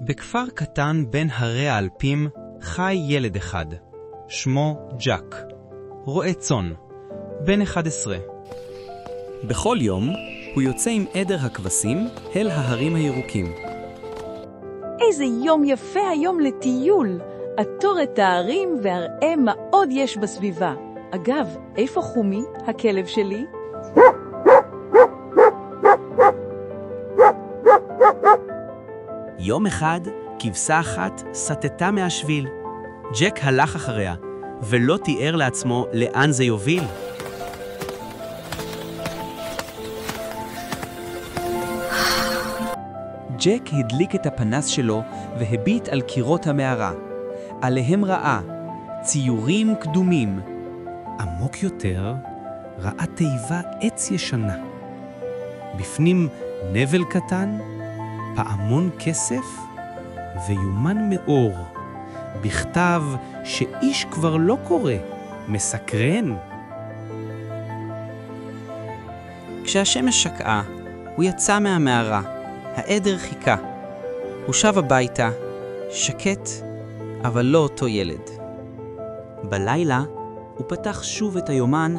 בכפר קטן בין הרי האלפים חי ילד אחד. שמו ג'ק. רועה צאן. בן 11. בכל יום הוא יוצא עם עדר הכבשים אל ההרים הירוקים. איזה יום יפה היום לטיול. עטור את הערים והראה מה עוד יש בסביבה. אגב, איפה חומי, הכלב שלי? יום אחד כבשה אחת סטתה מהשביל. ג'ק הלך אחריה ולא תיאר לעצמו לאן זה יוביל. ג'ק הדליק את הפנס שלו והביט על קירות המערה. עליהם ראה ציורים קדומים. עמוק יותר ראה תיבה עץ ישנה. בפנים נבל קטן, פעמון כסף ויומן מאור. בכתב שאיש כבר לא קורא, מסקרן. כשהשמש שקעה, הוא יצא מהמערה. העדר חיכה. הוא שב הביתה, שקט, אבל לא אותו ילד. בלילה הוא פתח שוב את היומן.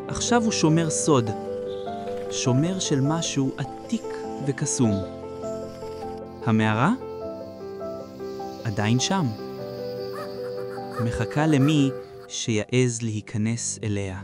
עכשיו הוא שומר סוד. שומר של משהו עתיק וקסום. המערה? עדיין שם. מחכה למי שיעז להיכנס אליה.